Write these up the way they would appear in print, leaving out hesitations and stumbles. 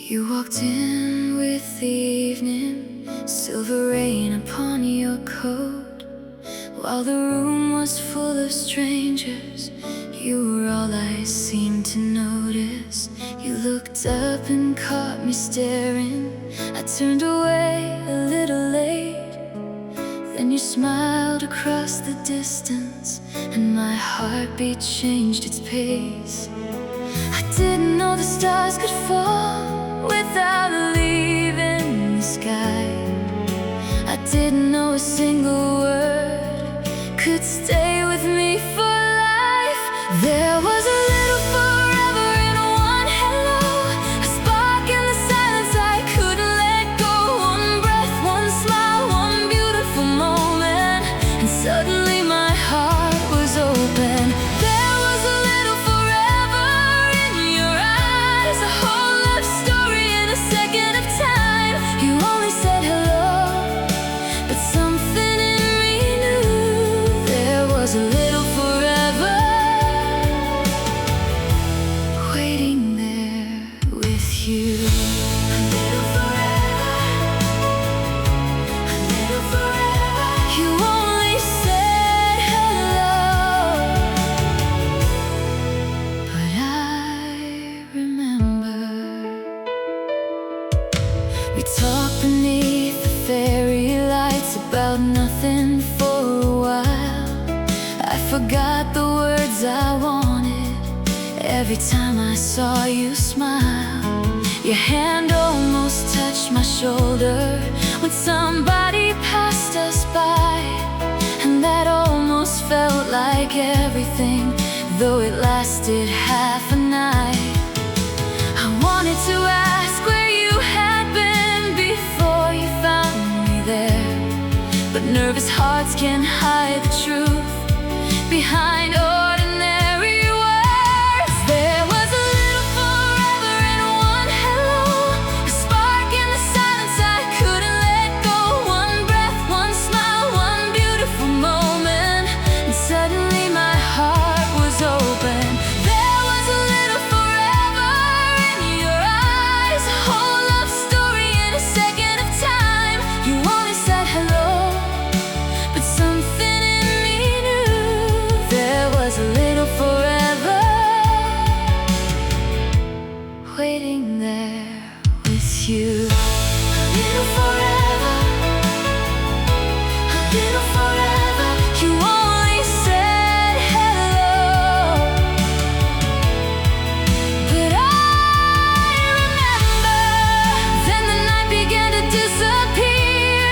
You walked in with the evening, silver rain upon your coat. While the room was full of strangers, you were all I seemed to notice. You looked up and caught me staring. I turned away a little late. Then you smiled across the distance, and my heartbeat changed its pace. I didn't know the stars could fall without leaving the sky. I didn't know a single word could stay with me for life. There was a little forever in one hello, a spark in the silence I couldn't let go. One breath, one smile, one beautiful moment, and suddenly my heart was open. There was a little forever in your eyes, a whole love story in a second of time. You only said hello, but something in me knew there was a little forever waiting there with you. A little forever, a little forever. You only said hello, but I remember. We talked beneath the fairy lights about nothing for a while. I forgot the words I wanted every time I saw you smile. Your hand almost touched my shoulder when somebody passed us by, and that almost felt like everything, though it lasted half a night. I wanted to ask where you had been before you found me there, but nervous hearts can hide the truth behind ordinary words. There was a little forever in one hello, a spark in the silence I couldn't let go. One breath, one smile, one beautiful moment, and suddenly my heart was open. There was a little forever in your eyes, a whole love story in a second of time. You only said hello, but something in me knew there was a little forever waiting there with you. A little forever, a little forever. You only said hello, but I remember. Then the night began to disappear,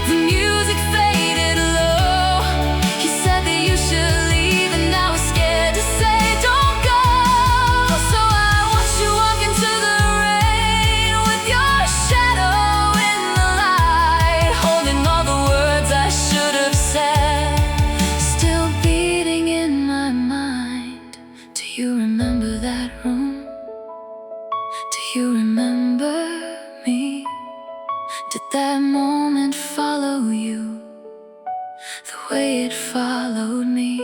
the music faded low. You said that you should leave, and I was scared to say don't go. So I watched you walk into the rain with your shadow in the light, holding all the words I should have said, still beating in my mind. Do you remember that room? Do you remember me? Did that moment follow you the way it followed me?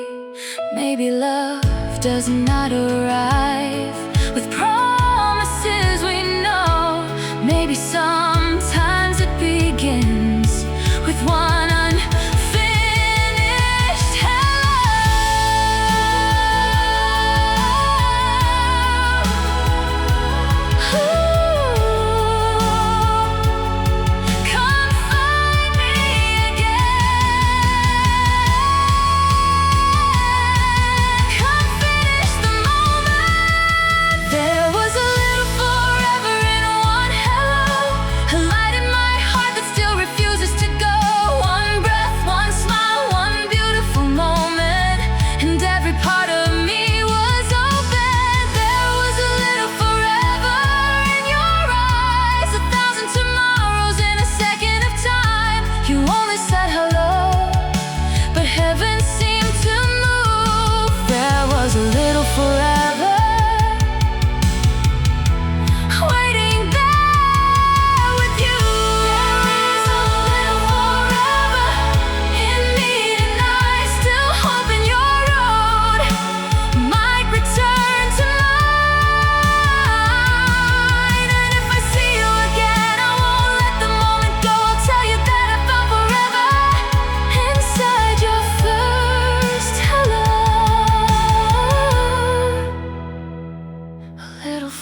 Maybe love does not arrive with promises we know. Maybe sometimes it begins with one unfinished hello. Come find me again. Come finish the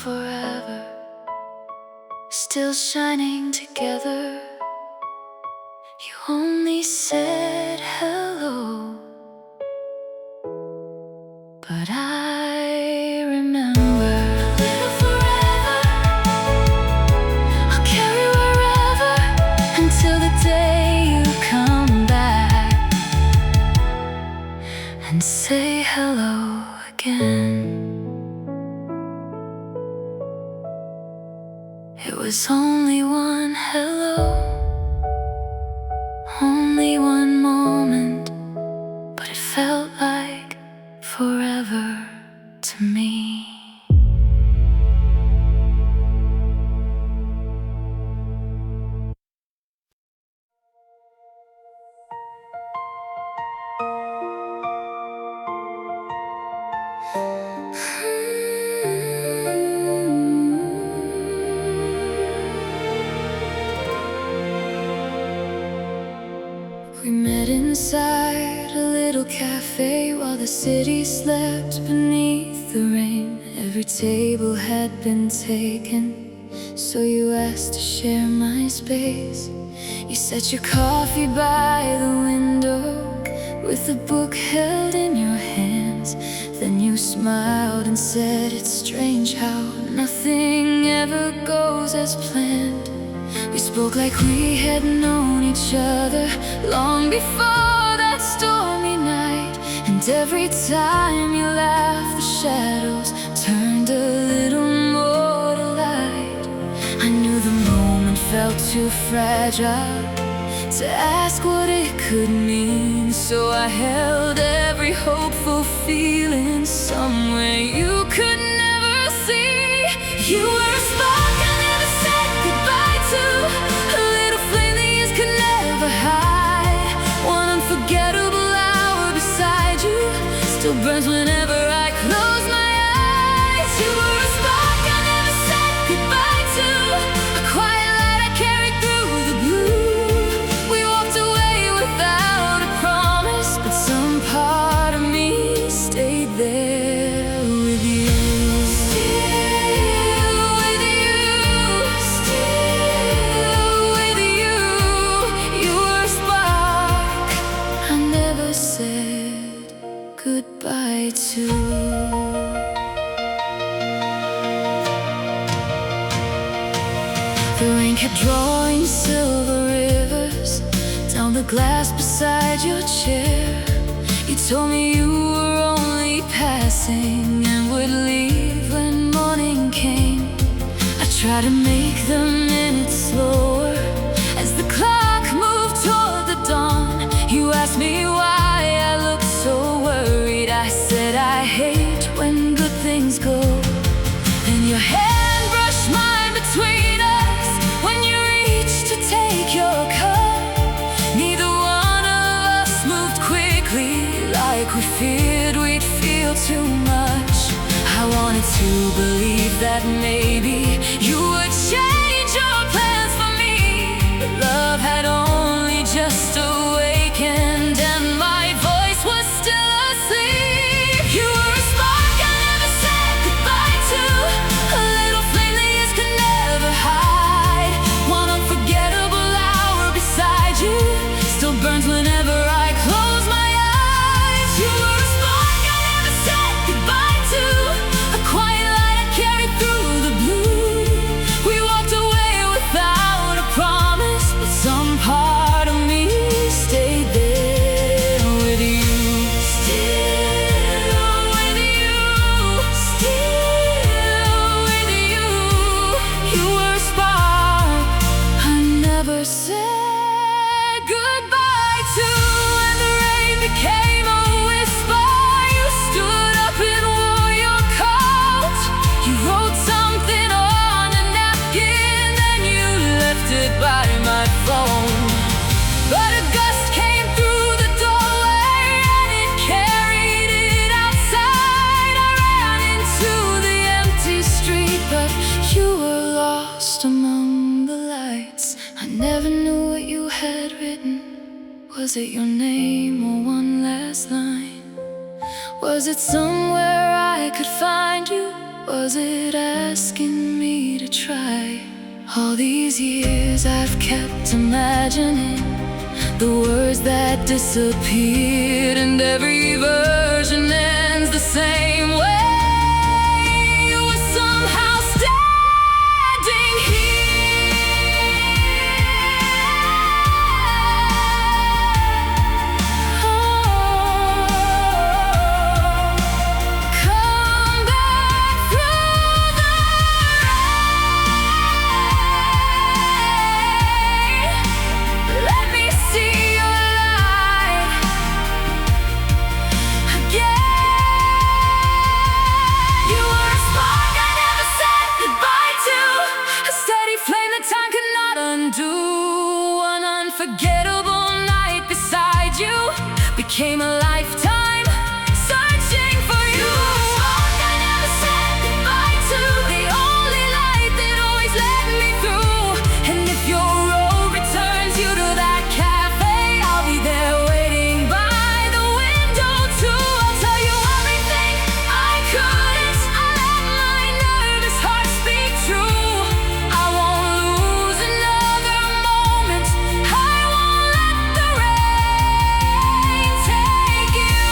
forever, still shining together. You only said hello, but I remember. A little forever, I'll carry wherever until the day you come back and say hello again. It was only one hello, only one moment, but it felt like forever to me. We met inside a little cafe while the city slept beneath the rain. Every table had been taken, so you asked to share my space. You set your coffee by the window with a book held in your hands. Then you smiled and said, "It's strange how nothing ever goes as planned." We spoke like we had known each other long before that stormy night. And every time you laughed, the shadows turned a little more to light. I knew the moment felt too fragile to ask what it could mean, so I held every hopeful feeling somewhere you could never see. You were a spark I never said goodbye to, a little flame the years could never hide. One unforgettable hour beside you still burns whenever I close my eyes. You were a spark I never said goodbye to, a quiet light I carried through the blue. We walked away without a promise, but some part of me stayed there with you. Goodbye to. The rain kept drawing silver rivers down the glass beside your chair. You told me you were only passing and would leave when morning came. I tried to make the minutes slower as the clock moved toward the dawn. You asked me why I looked so worried. I said I hate when good things go. Then your hand brushed mine between us when you reached to take your cup. Neither one of us moved quickly like we feared we'd feel too much. I wanted to believe that maybe you would change your plans for me, but love had only just awakened and my voice was still asleep. You were a spark I never said goodbye to, a little flame the years could never hide. One unforgettable hour beside you still burns whenever I close my eyes. You were a spark I never said goodbye to, a quiet light I carried through the blue. We walked away without a promise, but some part of me stayed there with you. Still with you, still with you. You were a spark I never said goodbye to. And the rain became a whisper. You stood up and wore your coat. You wrote something on a napkin, then you left it by my phone. But a gust came through the doorway and it carried it outside. I ran into the empty street, but you were lost among the lights. I never knew what you had written. Was it your name or one last line? Was it somewhere I could find you Was it asking me to try? All these years I've kept imagining the words that disappeared, and every version ends the same way. You were somehow standing here. Come back through the rain. Let me see your light again. You were a spark I never said goodbye to, a steady flame that time could not undo. One unforgettable night beside you became a lifetime searching for you. You were a spark I never said goodbye to, the only light that always led me through. And if your road returns you to that cafe, I'll be there waiting by the window too. I'll tell you everything I couldn't. I let my nervous heart speak true. I won't lose another moment. I won't let the rain take you.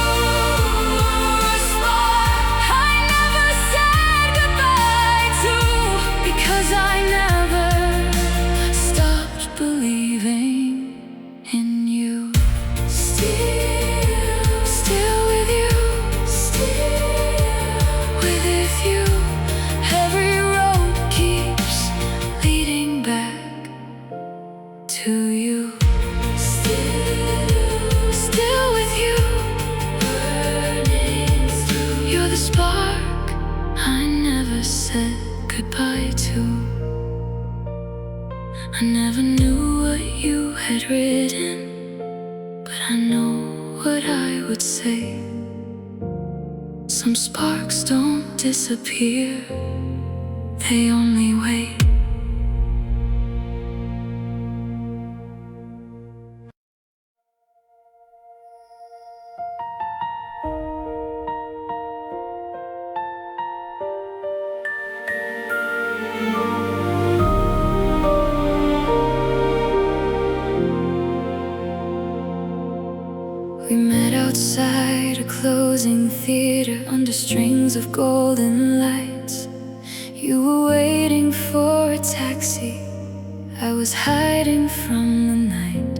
You were a spark I never said goodbye to, because I never stopped believing in you. Still with you, with you. Every road keeps leading back to you. Still with you, burning through. You're the spark I never said goodbye to. I never knew what you had written, but I know what I would say. Some sparks don't disappear, they only wait. We met outside a closing theater under strings of golden lights. You were waiting for a taxi, I was hiding from the night.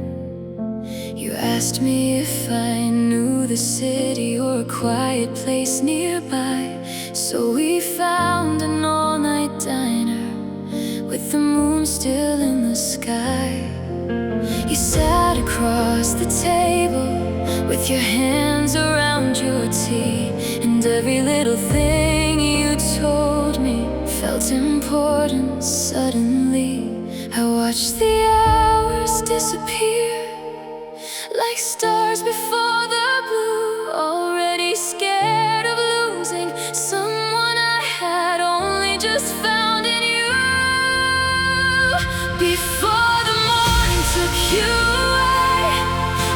You asked me if I knew the city or a quiet place nearby. So we found an all-night diner with the moon still in the sky. You sat across the table with your hands around your tea, and every little thing you told me felt important suddenly. I watched the hours disappear like stars before the blue, already scared of losing someone I had only just found in you. Before the morning took you away,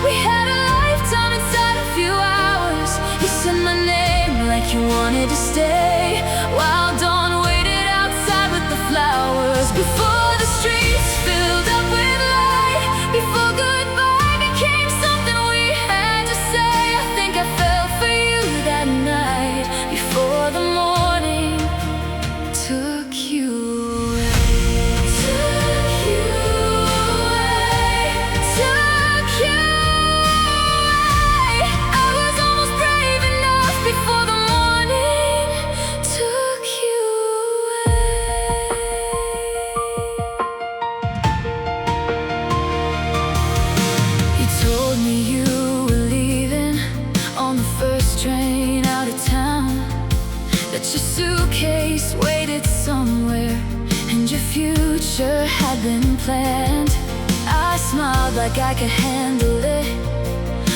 we had a lifetime inside a few hours. You said my name like you wanted to stay, while dawn waited outside with the flowers. Before the streets filled up with light, before goodbye became something we had to say. I think I fell for you that night, before the morning took you away. Took you away, took you away. I was almost brave enough before the morning took you away. You told me you were leaving on the first train out of town, that your suitcase waited somewhere and your future had been planned. I smiled like I could handle it,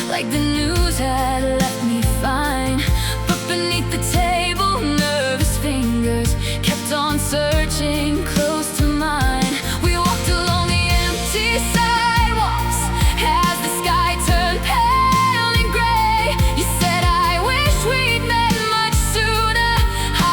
like the news had left me fine. But beneath the table, nervous fingers kept on searching close to mine. We walked along the empty sidewalks as the sky turned pale and gray. You said I wish we'd met much sooner. I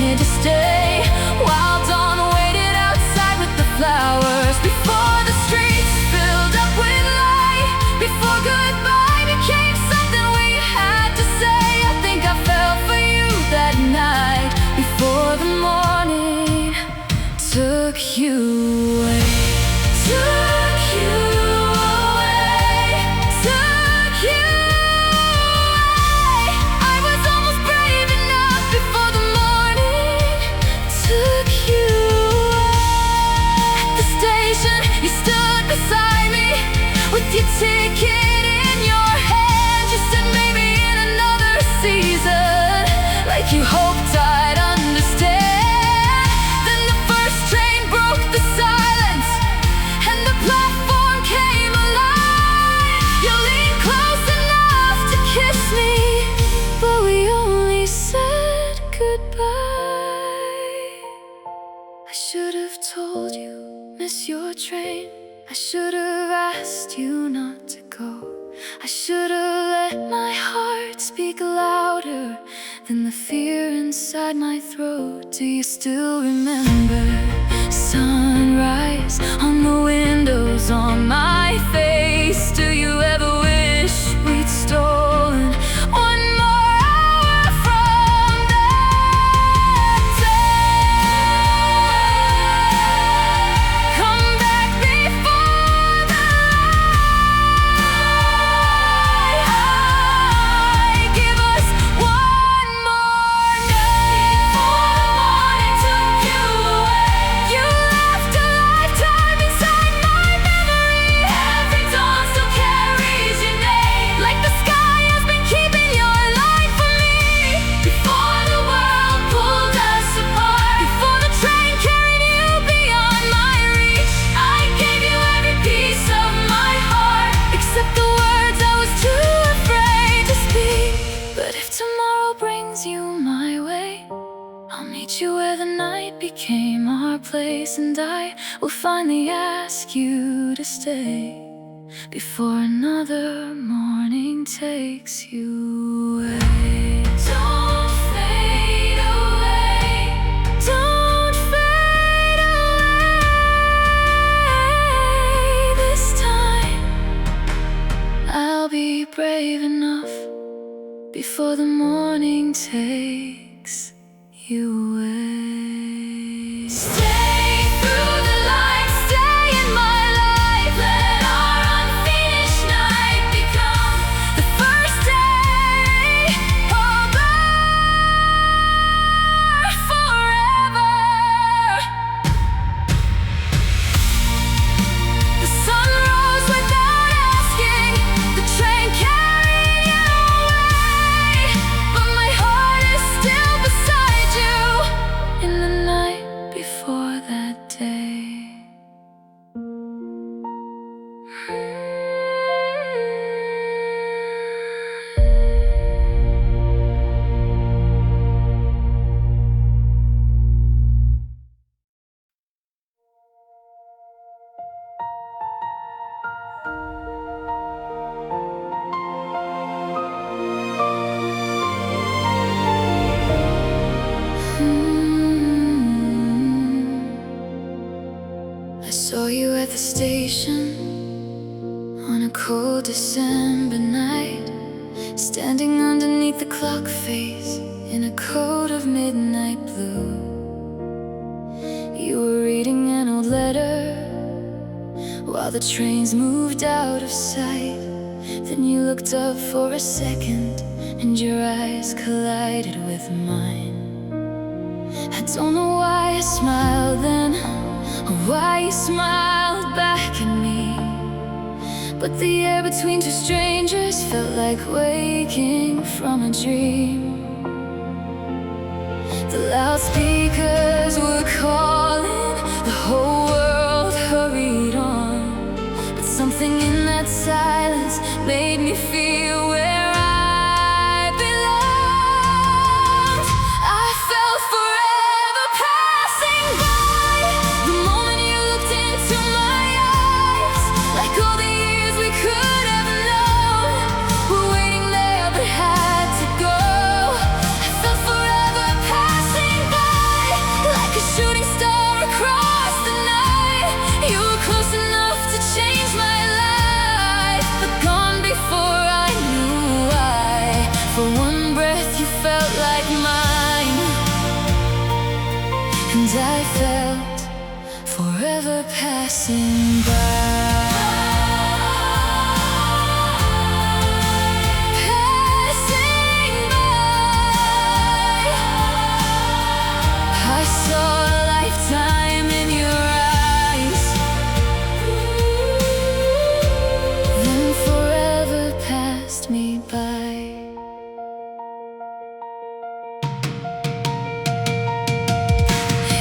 wanted to stay, while dawn waited outside with the flowers. Before the streets filled up with light, before goodbye became something we had to say. I think I fell for you that night, before the morning took you away. Took you away, took you away. I was almost brave enough before the morning took you away. At the station, you stood beside me with your ticket in your hand. You said maybe in another season, like you hoped I'd understand. Then the first train broke the silence, and the platform came alive. You leaned close enough to kiss me, but we only said goodbye. I should have told you, miss your train. I should have asked you not to go. I should have let my heart speak louder than the fear inside my throat. Do you still remember sunrise on the windows on my face? Do you ever wish we'd stolen one more hour from that day? Come back before the light. Give us one more night. Before the morning took you away, you left a lifetime inside my memory. Every dawn still carries your name, like the sky has been keeping your light for me. Before the world pulled us apart, before the train carried you beyond my reach, I gave you every piece of my heart, except the words I was too afraid to speak. But if tomorrow brings you my way, I'll meet you where the night became our place, and I will finally ask you to stay before another morning takes you away. Don't fade away, don't fade away. This time I'll be brave enough before the morning takes you away. Stay through the light, stay in my life. Let our unfinished night become the first day of our forever. The sun rose without asking, the train carried you away, but my heart is still beside you in the night before that day. I saw you at the station on a cold December night, standing underneath the clock face in a coat of midnight blue. You were reading an old letter while the trains moved out of sight. Then you looked up for a second and your eyes collided with mine. I don't know why I smiled then, or why you smiled back at me, but the air between two strangers felt like waking from a dream. The loudspeakers were calling, the whole world hurried on, but something in that silence made me feel where I belonged. I felt forever passing by the moment you looked into my eyes, like all the years we could have known were waiting there but had to go. I felt forever passing by. passing by. Passing by, I saw a lifetime in your eyes. Then forever passed me by.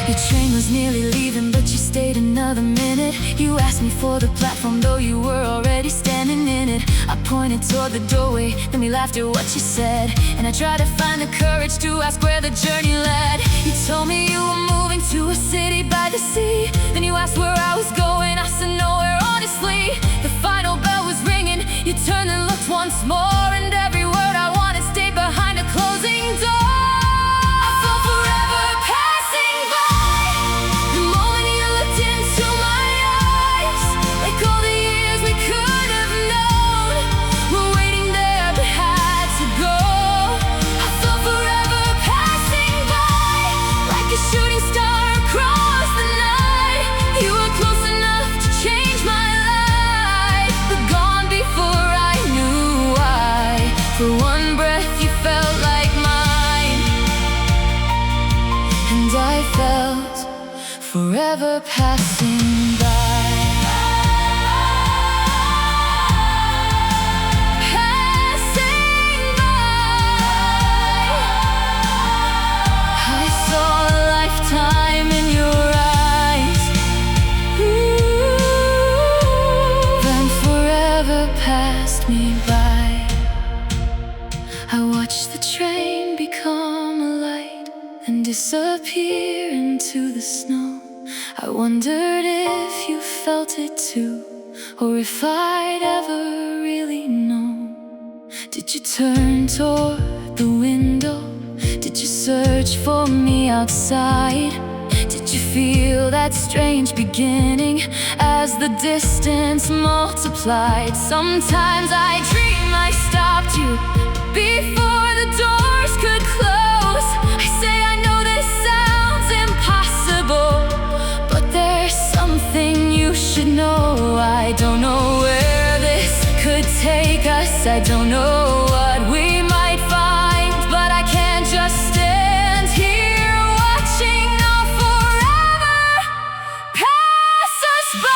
Your train was nearly leaving, but you stayed another minute. You asked me for the platform, though you were already standing in it. I pointed toward the doorway, then we laughed at what you said. And I tried to find the courage to ask where the journey led. You told me you were moving to a city by the sea. Then you asked where I was going, I said nowhere, honestly. The final bell was ringing, you turned and looked once more, and every word I wanted stayed behind a closing door. For one breath you felt like mine, and I felt forever passing by. Passing by, I saw a lifetime in your eyes. Then forever passed me by. I watched the train become a light and disappear into the snow. I wondered if you felt it too, or if I'd ever really know. Did you turn toward the window? Did you search for me outside? Did you feel that strange beginning as the distance multiplied? Sometimes I dream I stopped you before the doors could close. I say I know this sounds impossible, but there's something you should know. I don't know where this could take us, I don't know what we might find, but I can't just stand here watching now forever pass us by.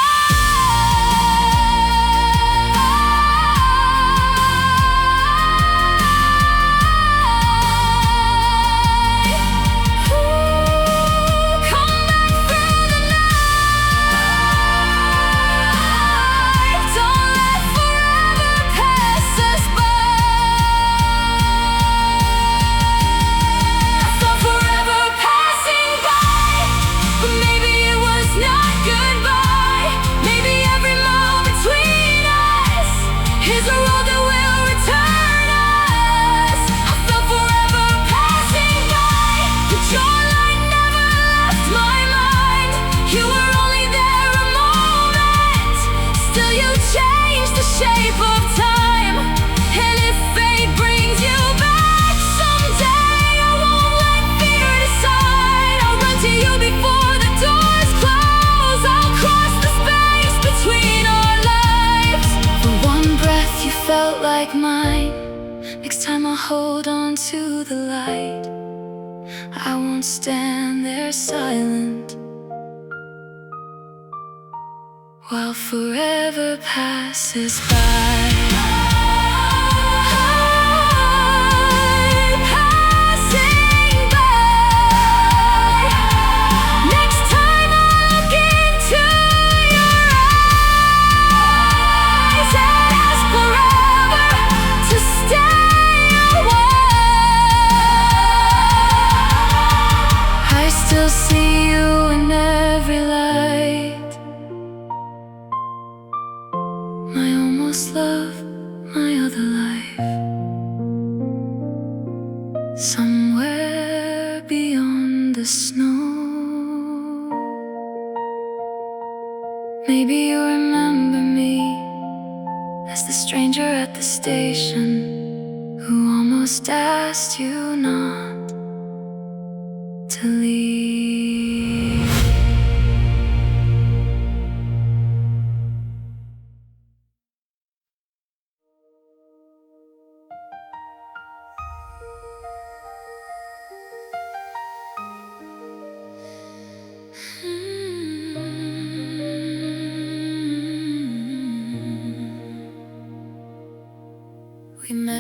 Shape of time, and if fate brings you back someday, I won't let fear decide. I'll run to you before the doors close. I'll cross the space between our lives. For one breath you felt like mine. Next time I'll hold on to the light. I won't stand there silent while forever passes by. Passing by. Next time I look into your eyes and ask forever to stay away, I still see you in every light. My almost love, my other life, somewhere beyond the snow. Maybe you remember me as the stranger at the station who almost asked you not to leave.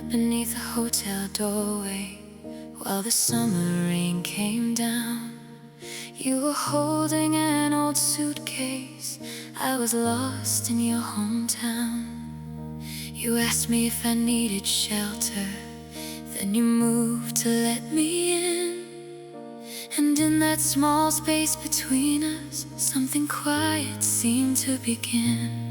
met beneath a hotel doorway while the summer rain came down. You were holding an old suitcase. I was lost in your hometown. You asked me if I needed shelter, then you moved to let me in. And in that small space between us, something quiet seemed to begin.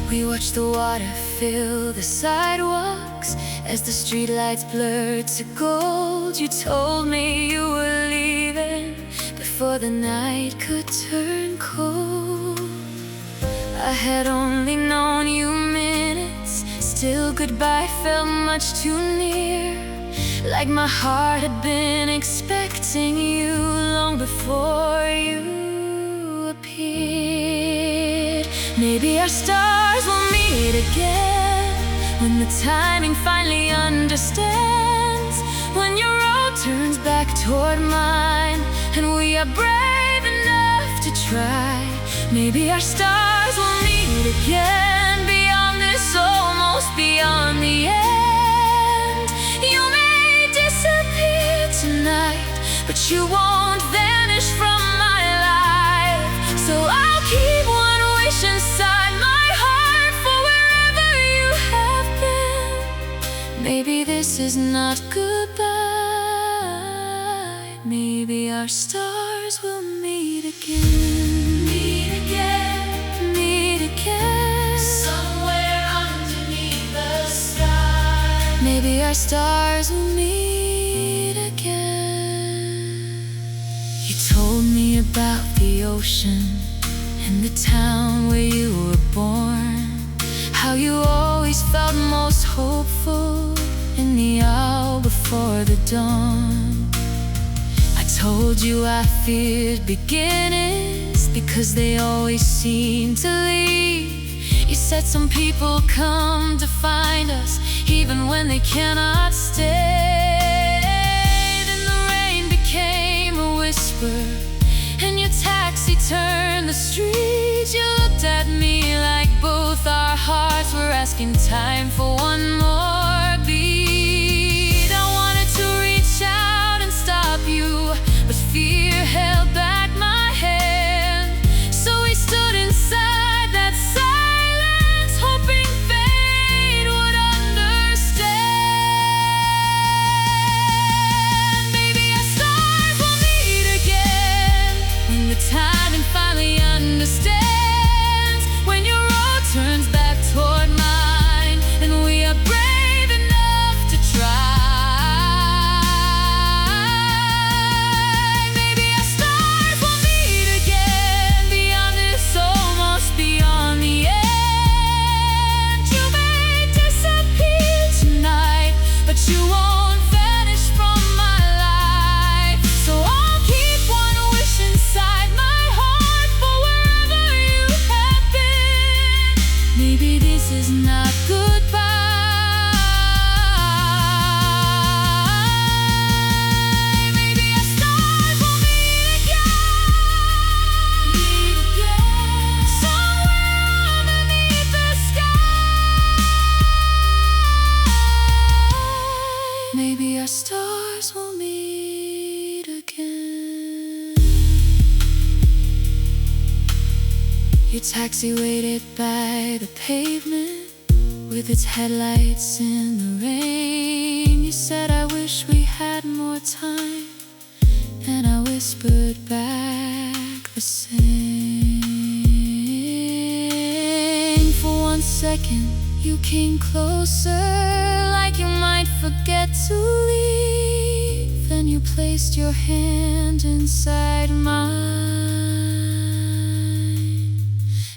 We watched the water fill the sidewalks as the streetlights blurred to gold. You told me you were leaving before the night could turn cold. I had only known you minutes, still goodbye felt much too near, like my heart had been expecting you long before you appeared. Maybe our stars will meet again when the timing finally understands, when your road turns back toward mine and we are brave enough to try. Maybe our stars will meet again beyond this, almost beyond the end. You may disappear tonight, but you won't vanish from my life. So I'll keep one wish inside my heart for wherever you have been. Maybe this is not goodbye. Maybe our stars will meet again. Meet again, meet again, somewhere underneath the sky. Maybe our stars will meet again. You told me about the ocean and the town where you were born, how you always felt most hopeful in the hour before the dawn. I told you I feared beginnings because they always seem to leave. You said some people come to find us even when they cannot stay. Then the rain became a whisper and your taxi turned the street. You looked at me like both our hearts were asking time for one more beat. I wanted to reach out and stop you, but fear held back my hand. So we stood inside that silence, hoping fate would understand. Maybe our stars will meet again when the timing finally understands, when your road turns back toward mine and we are brave enough to try. Maybe our stars will meet again beyond this, almost beyond the end. You may disappear tonight, but you won't vanish from my life. So I'll keep one wish inside my heart for wherever you have been. Maybe this is not goodbye. Maybe our stars will meet again, somewhere underneath the sky. Maybe our stars will meet again. Your taxi waited by the pavement with its headlights in the rain. You said, I wish we had more time, and I whispered back the same. For 1 second you came closer, like you might forget to leave. Then you placed your hand inside mine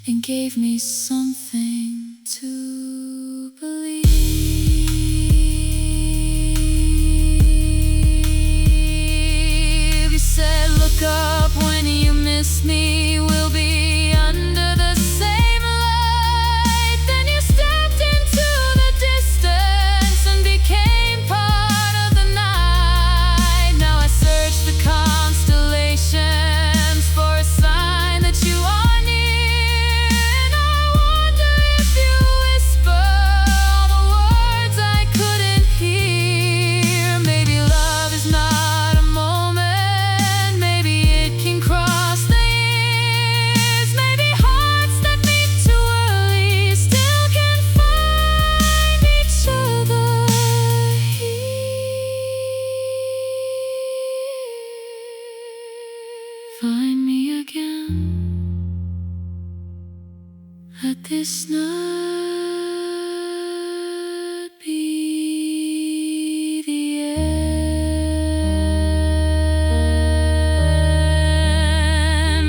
and gave me something to believe. You said, look up when you miss me, we'll be under the same light. Then you stepped into the distance and became part of the night. Now I search the constellations for a sign that you are near, and I wonder if you whisper all the words I not be the end.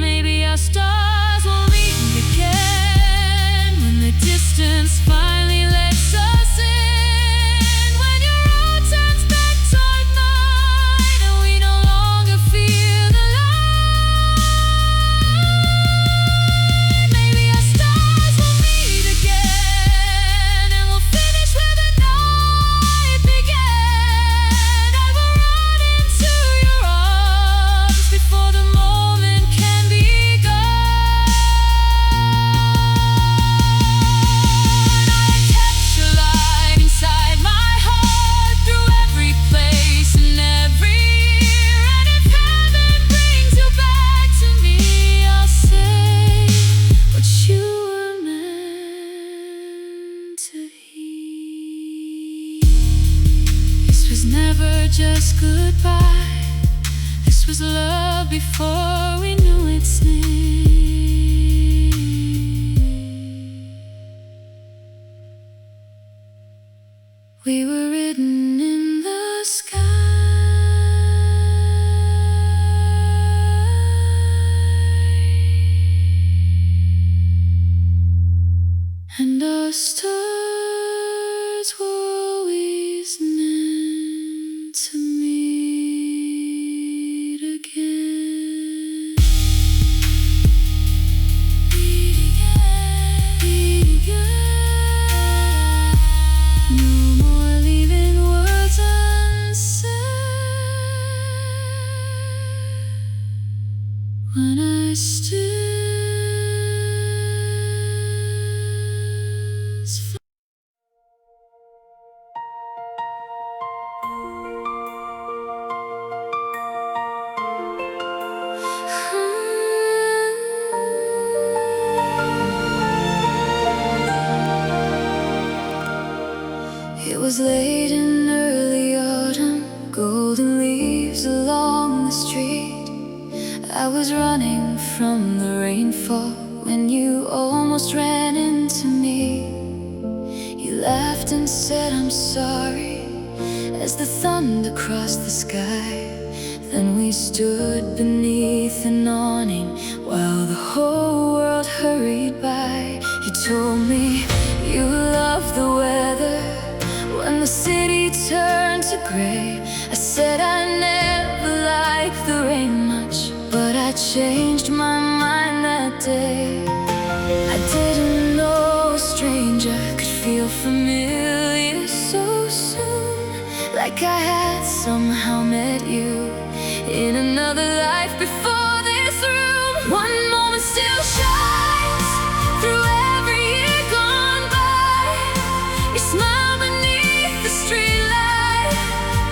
Maybe our stars will meet again when the distance finally lets us in. When your road turns back toward mine and we no longer feel the light. Maybe our stars will meet again and we'll finish where the night began. I will run into your arms before the moment can be gone. I catch a light inside my heart through every place and every year. And if heaven brings you back to me, I'll say what you were meant to hear. This was never just goodbye. This was love before we knew its name. We were written in the sky, and our stars were always meant to meet again. Meet again, meet again. No more leaving words unsaid. When I still It was late in early autumn, golden leaves along the street. I was running from the rainfall when you almost ran into me. You laughed and said, "I'm sorry," as the thunder crossed the sky. Then we stood beneath an awning while the whole world hurried by. You told me you loved the weather when the city turned to gray. I said I never liked the rain much, but I changed my mind that day. I didn't know a stranger could feel familiar so soon, like I had somehow met you in another life before this room. One moment still shines through every year gone by. Your smile beneath the streetlight,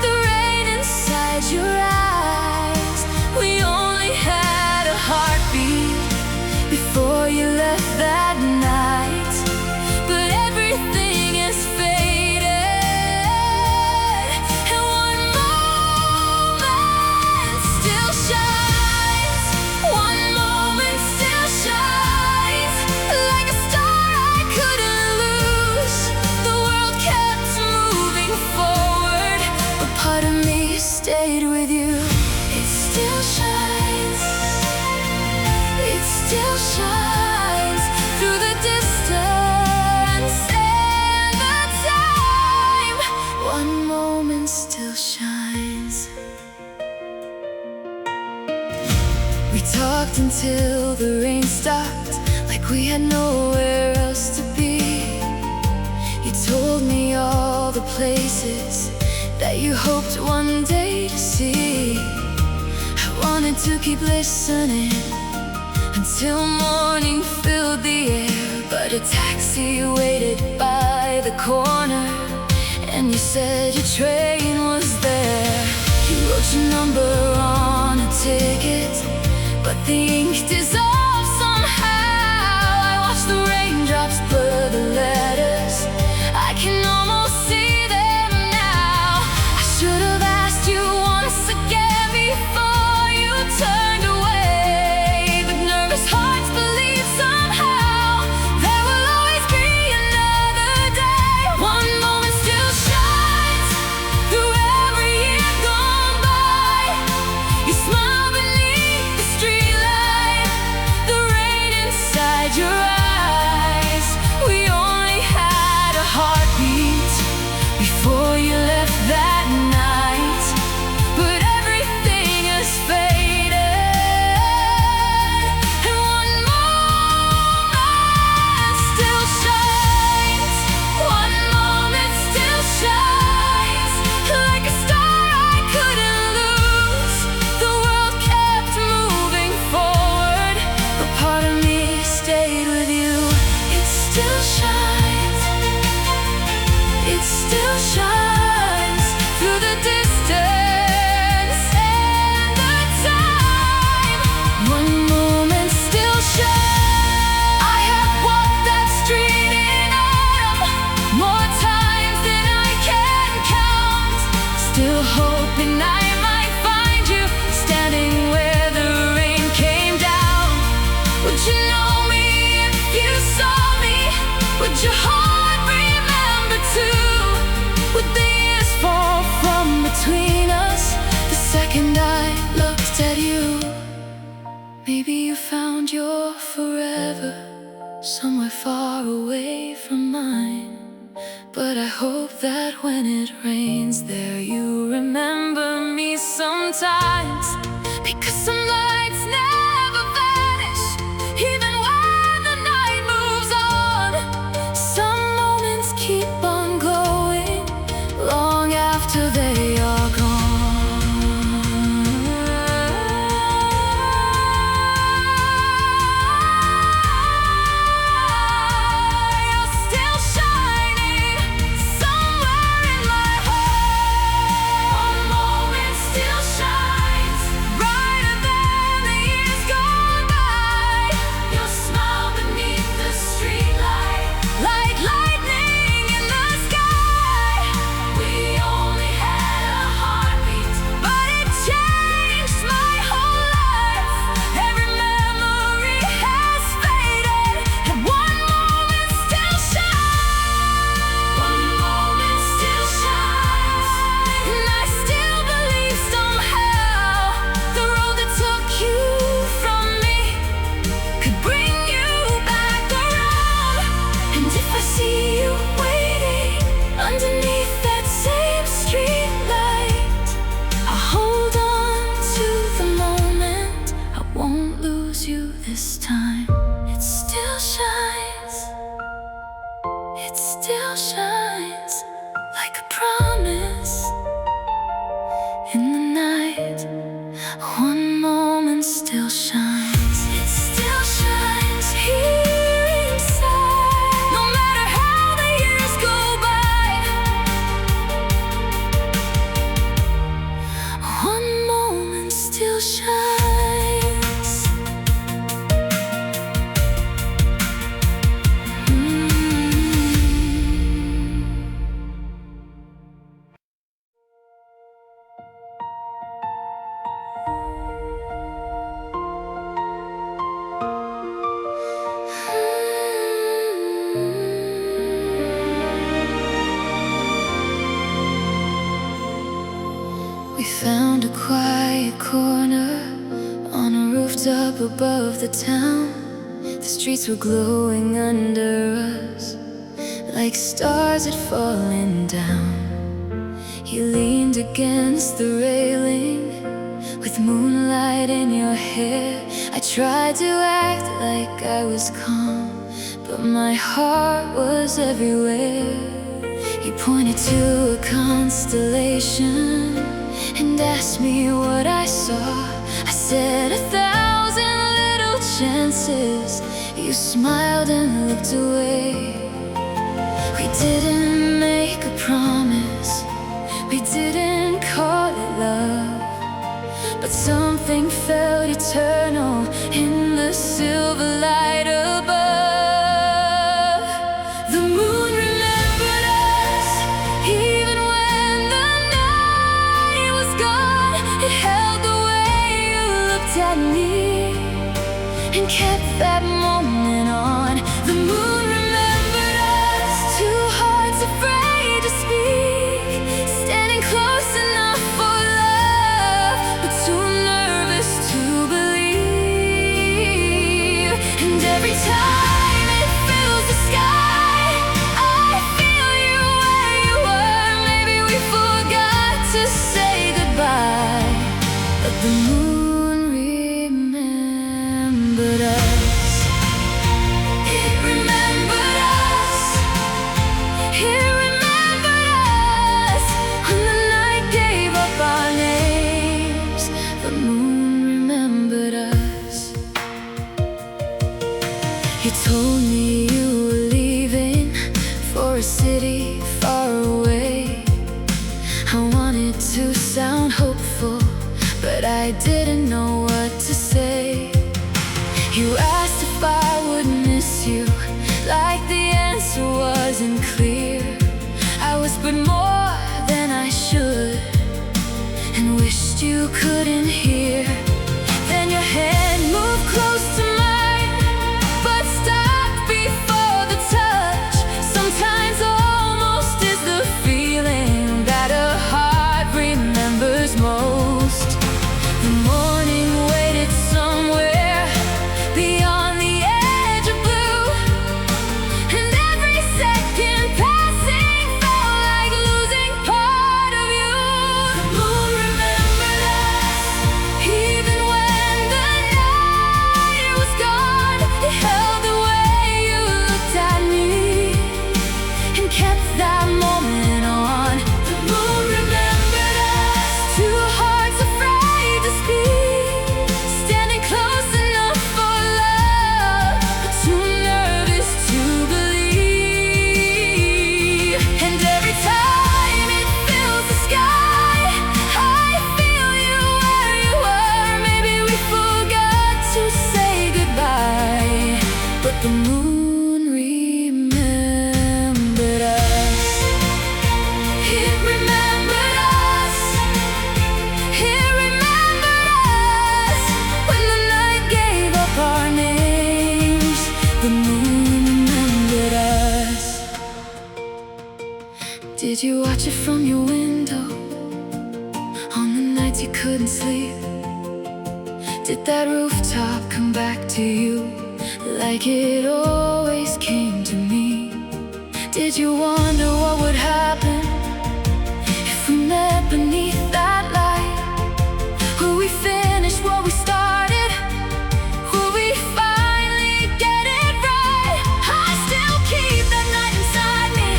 the rain inside your eyes. We only had a heartbeat before you left that night, but everything is faded, and one moment still shines. One moment still shines like a star I couldn't lose. The world kept moving forward, but part of me stayed with you. It still shines. It still shines through the distance and the time. One moment still shines. We talked until the rain stopped, like we had nowhere else to be. You told me all the places that you hoped one day to see. I wanted to keep listening until morning filled the air, but a taxi waited by the corner, and you said your train was there. You wrote your number on a ticket, but the ink dissolved somehow. I watched the raindrops blur the letters. I can almost see them now. I should have asked you once again before you turned away, but nervous hearts believe somehow there will always be it still shines through the distance and the time. One moment still shines. I have walked that street in autumn more times than I can count, still hoping I might find you standing where the rain came down. Would you know me if you saw me? Would your heart remember too? Would the years fall from between us the second I looked at you? Maybe you found your forever somewhere far away from mine, but I hope that when it rains there you remember me sometimes. Because some lights never vanish, even when the night moves on. Some moments keep on glowing long after they are gone. You're still shining somewhere in my heart. One moment still shines brighter than the years gone by. Your smile beneath the streetlight, like lightning in the sky. We only had a heartbeat, but it changed my whole life. Every memory has faded, and one moment still shines. One moment still shines, and I still believe somehow the road that took you from me could bring you back around. And if I see you waiting underneath that same street light, I'll hold on to the moment. I won't lose you this time. It still shines, it still shines like a promise in the night. One moment still shines, it still shines here inside. No matter how the years go by, one moment still shines. We found a quiet corner on a rooftop above the town. The streets were glowing under us like stars had fallen down. You leaned against the railing with moonlight in your hair. I tried to act like I was calm, but my heart was everywhere. You pointed to a constellation and asked me what I saw. I said 1,000 little chances. You smiled and looked away. We didn't make a promise, we didn't call it love, but something felt eternal in the silver light above. The moon remembered us even when the night was gone. It held the way you looked at me and kept that moment on. The moon remembered wasn't clear. I whispered more than I should and wished you couldn't hear. Then your hand moved close to mine, but stopped before the touch. Sometimes almost is the feeling that a heart remembers most. The morning waited somewhere beyond the edge of blue, and every second passing felt like losing part of you. The moon remembered us, even when the night was gone. It held the way you looked at me and kept that moment on. The moon remembered us, two hearts afraid to speak, standing close enough for love, but too nervous to believe. And every time it fills the sky, I feel you where you were. Maybe we forgot to say goodbye, but the moon remembered us. It remembered us. It remembered us. When the night gave up our names, the moon remembered us. Did you watch it from your window on the nights you couldn't sleep? Did that rooftop come back to you like it always came to me? Did you wonder what would happen if we met beneath that light? Will we finish what we started? Will we finally get it right? I still keep that night inside me,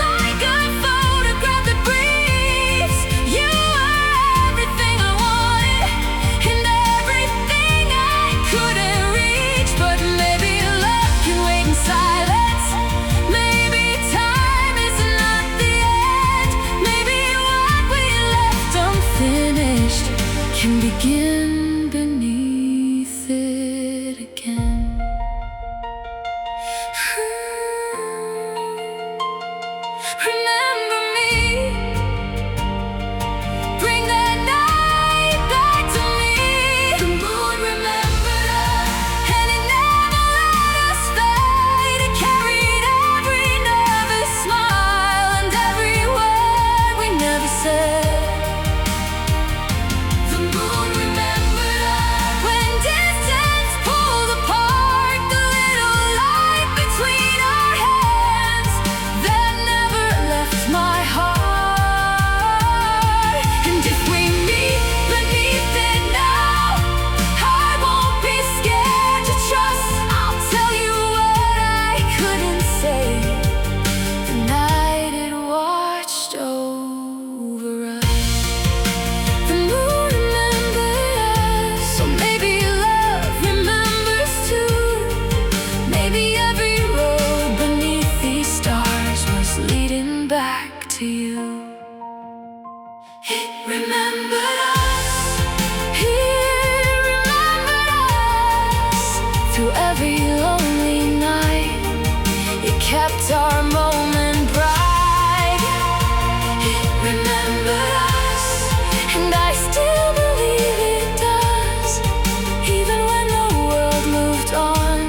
like a photograph that breathes. You were everything I wanted and everything I couldn't reach. But maybe love can wait in silence. Maybe time is not the end. Maybe what we left unfinished can begin beneath it again. Remember me, bring that night back to me. The moon remembered us, and it never let us fade. It carried every nervous smile and every word we never said. The moon remembered us, when distance pulled apart the little light between our hands that never left my heart. And if we meet beneath it now, I won't be scared to trust. I'll tell you what I couldn't say the night it watched over us. The moon remembered us, so maybe love remembers too. Maybe every road beneath these stars was leading back to you. It remembered us. It remembered us. Through every lonely night, it kept our moment bright. It remembered us, and I still believe it does. Even when the world moved on,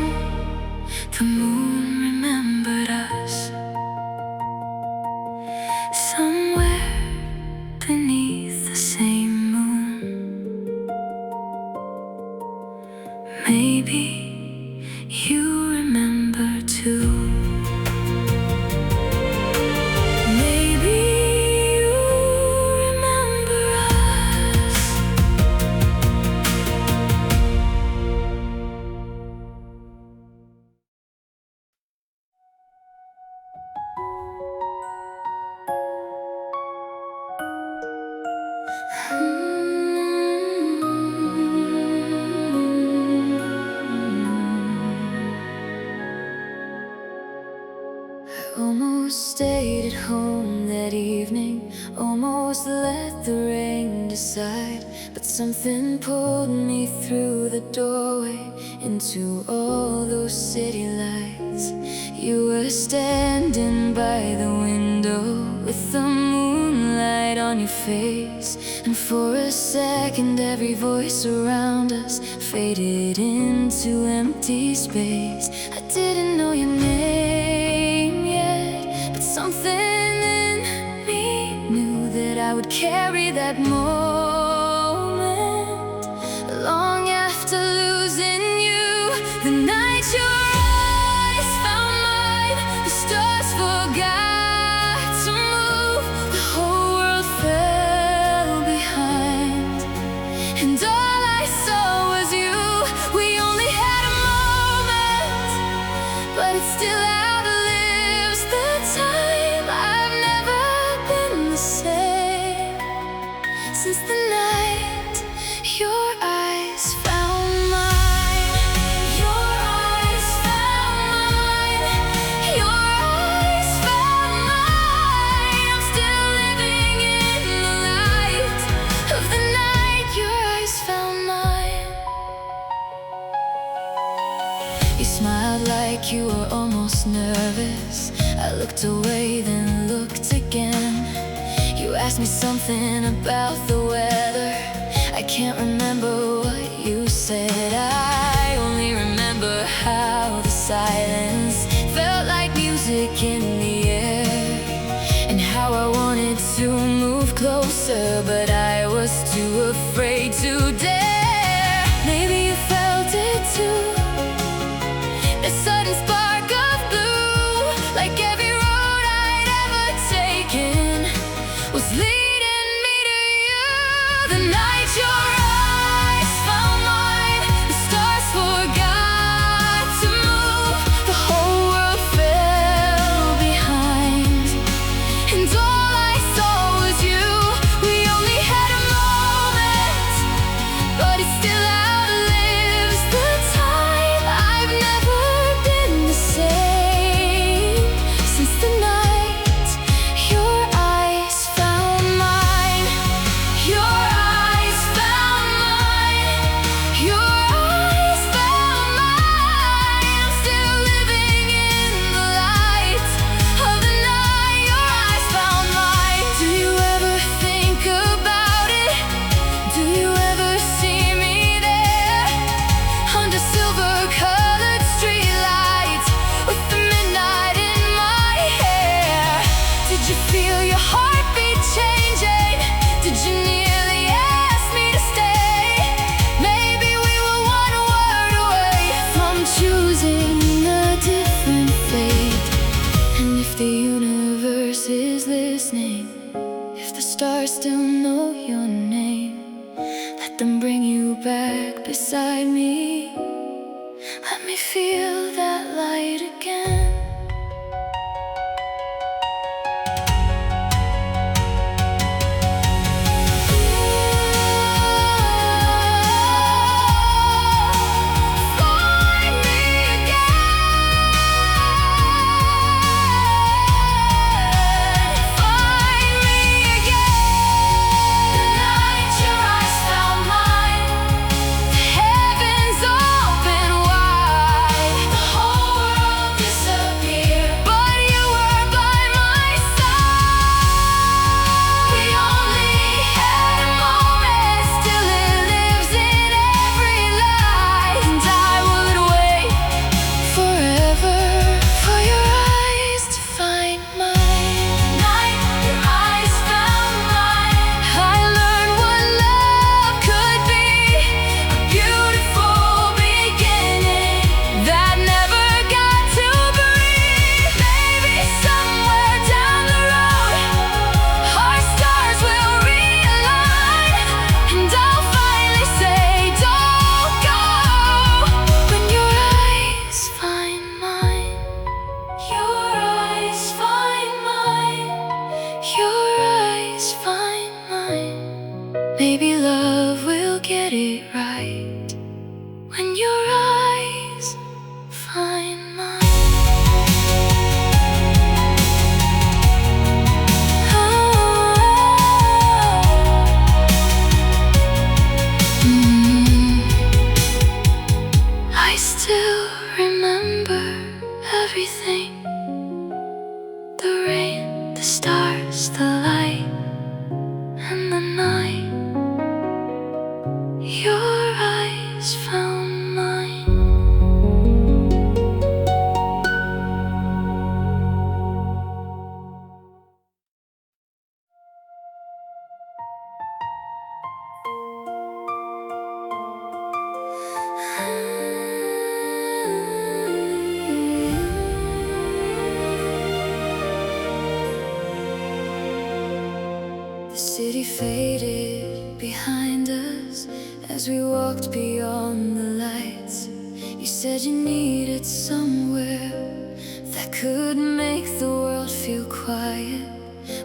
the moon remembered us. Somewhere beneath the same moon, maybe you remember too. Maybe you remember us. Almost stayed at home that evening, almost let the rain decide. But something pulled me through the doorway into all those city lights. You were standing by the window with the moonlight on your face, and for a second every voice around us faded into empty space. I didn't know your name yet, but something in me knew that I would carry that moment long after losing you. The night your eyes found mine, the stars forgot to move, the whole world fell behind, and all I saw was you. We only had a moment, but it still outlives the time. I've never been the same since the night your eyes found mine. Your eyes found mine. Your eyes found mine. I'm still living in the light of the night your eyes found mine. You smiled like you were almost nervous. I looked away, then looked again. You asked me something about the weather. I can't remember what you said. I only remember how the silence felt like music in the air, and how I wanted to move closer, but I was too afraid to dare. Maybe you felt it too, that sudden spark of blue, like every road I'd ever taken was leading me to you. The night your eyes found mine, the stars forgot to move, the whole world fell behind, and all I saw was you. We only had a moment, but it still outlives the time. I've never been the same since the night your eyes found mine. Your eyes found mine. Your eyes found mine. I'm still living in the light of the night your eyes found mine. Do you ever think about it? Do you ever see me there, under silver-colored streetlights, with the midnight in my hair? Did you feel your heartbeat changing? Did you nearly ask me to stay? Maybe we were one word away from choosing a different fate. And if the universe is listening, if the stars still know your name, let them bring you back beside me. Let me feel that light again. Find me again. Find me again. The night your eyes found mine, the heavens open wide. was the light and the night. Your eyes found mine. The city faded behind us as we walked beyond the lights. You said you needed somewhere that could make the world feel quiet.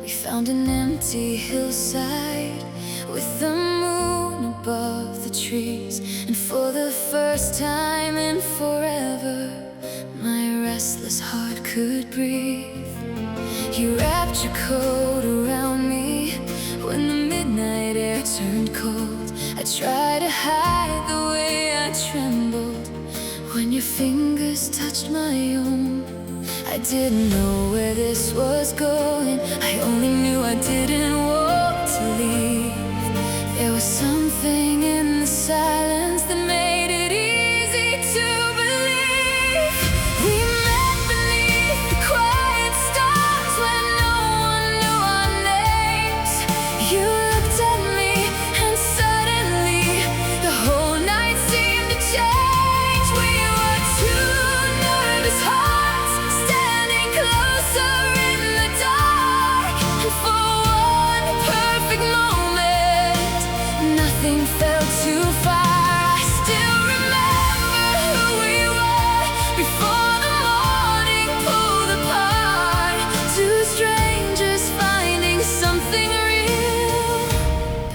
We found an empty hillside with the moon above the trees, and for the first time in forever, my restless heart could breathe. You wrapped your coat around me when the midnight air turned cold. I tried to hide the way I trembled when your fingers touched my own. I didn't know where this was going, I only knew I didn't want to leave. There was something in the silence that made it easy to believe. We met beneath the quiet stars when no one knew our names. You looked at me and suddenly the whole night seemed to change. We were two nervous hearts standing closer in the dark, and for one perfect moment, nothing felt too far. I still remember who we were before the morning pulled apart. Two strangers finding something real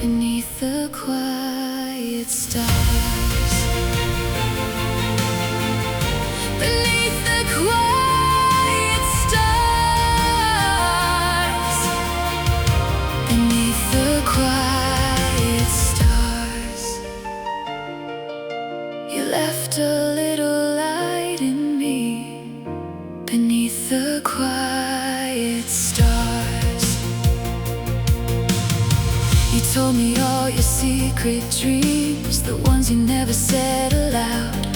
beneath the quiet stars. Beneath the quiet stars. Beneath the quiet stars. You left a little light in me beneath the quiet stars. You told me all your secret dreams, the ones you never said aloud.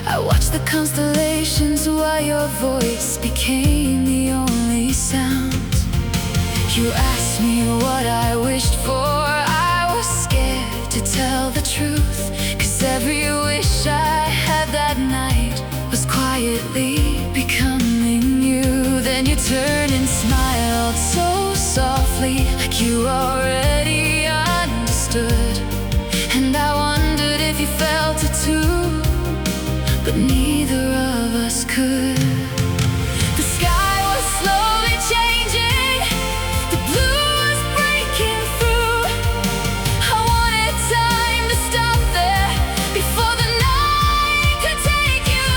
I watched the constellations while your voice became the only sound. You asked me what I wished for. I was scared to tell the truth, 'cause every wish I had that night was quietly becoming you. Then you turned and smiled so softly, like you already understood. And I wondered if you felt it too, but neither of us could. The sky was slowly changing, the blue was breaking through. I wanted time to stop there before the night could take you.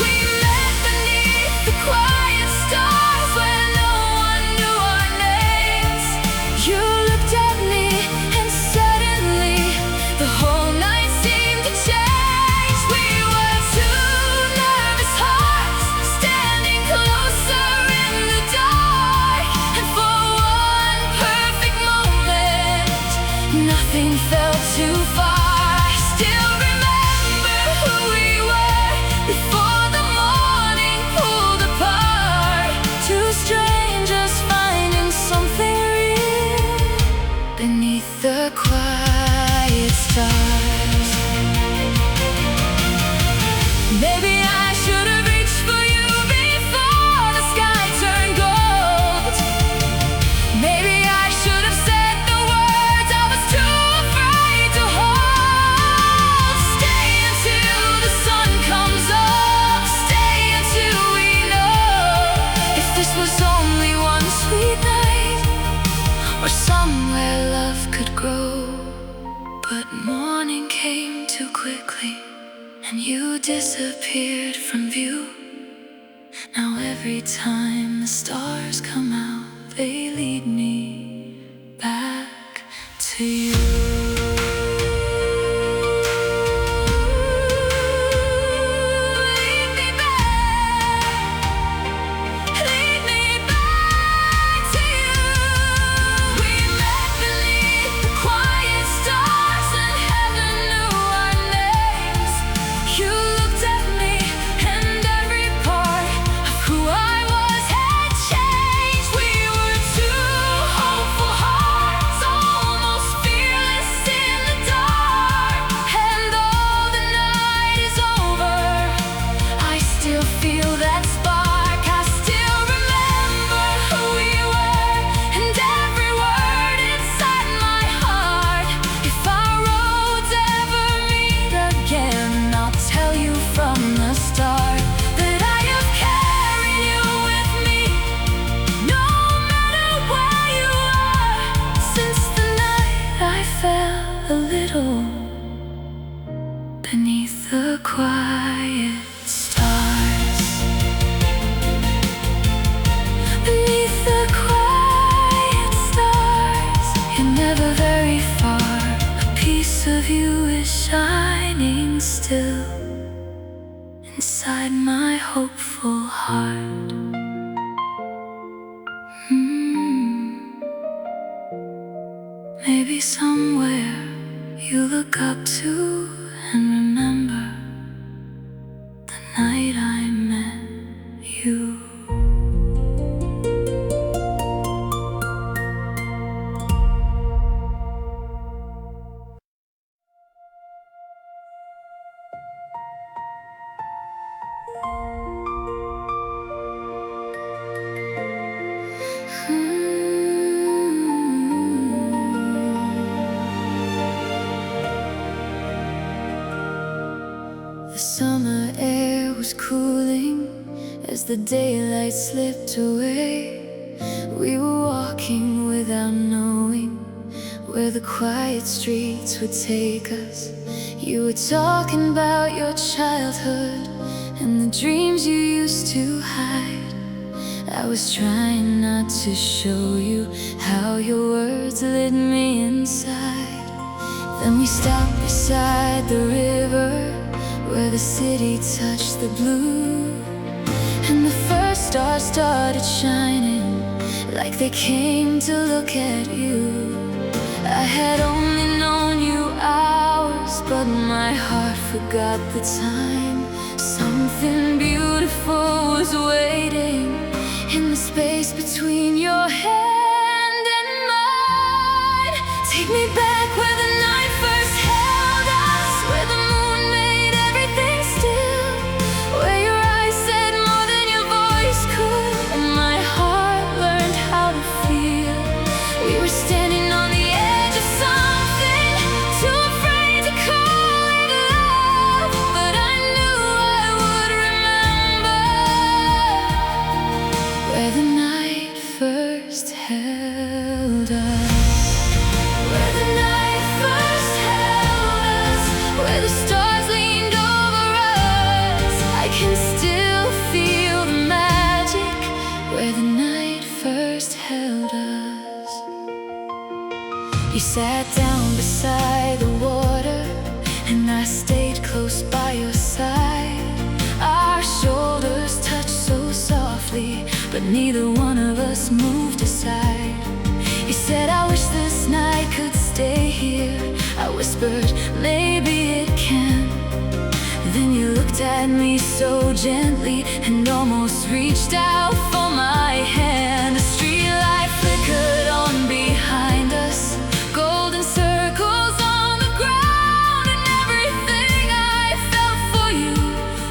We met beneath the quiet stars where no one knew our names. You looked at me and suddenly the whole night seemed to change. We were two nervous hearts standing closer in the dark, and for one perfect moment, nothing felt too far. I still remember who we were before the morning pulled apart. Two strangers finding something real beneath the quiet stars. Maybe I should have reached for you before the sky turned gold. Maybe I should have said the words I was too afraid to hold. Stay until the sun comes up. Stay until we know if this was only one sweet night or somewhere love could grow. But morning came too quickly and you disappeared from view. Now every time the stars come out, they lead me back to you. Lead me back to you. hopeful heart. Maybe somewhere you look up to and remember the night I met you. The summer air was cooling as the daylight slipped away. We were walking without knowing where the quiet streets would take us. You were talking about your childhood and the dreams you used to hide. I was trying not to show you how your words lit me inside. Then we stopped beside the river where the city touched the blue, and the first stars started shining like they came to look at you. I had only known you hours, but my heart forgot the time. Something beautiful was waiting in the space between your hand and mine. Take me back where the night first held us, where the moon made everything still, where your eyes said more than your voice could, and my heart learned how to feel. We were standing on the edge of something, too afraid to call it love, but I knew I would remember where the night first held us. Where the night first held us, where the stars leaned over us. I can still feel the magic where the night first held us. You sat down beside the water, and I stayed close by your side. Our shoulders touched so softly, but neither one of us moved aside. You said, I wish this night could stay here. I whispered, maybe it can. Then you looked at me so gently and almost reached out for my hand. The street light flickered on behind us, golden circles on the ground, and everything I felt for you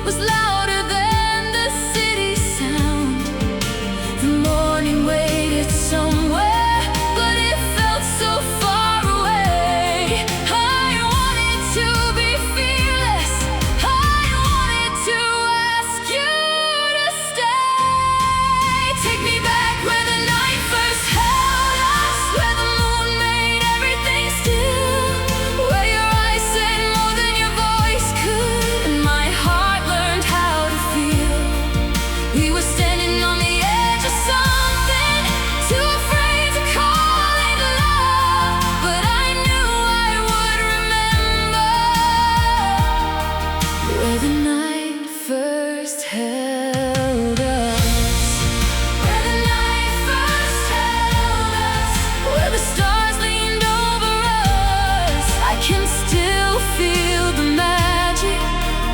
was louder than the city sound. The morning waited somewhere, but it felt so far away. I wanted to be fearless, I wanted to ask you to stay. Take me back where the night first held us, where the moon made everything still, where your eyes said more than your voice could, and my heart learned how to feel. We were standing on the edge of something, too afraid to call it love, but I knew I would remember where the night first held us. Where the night first held us, where the stars leaned over us. I can still feel the magic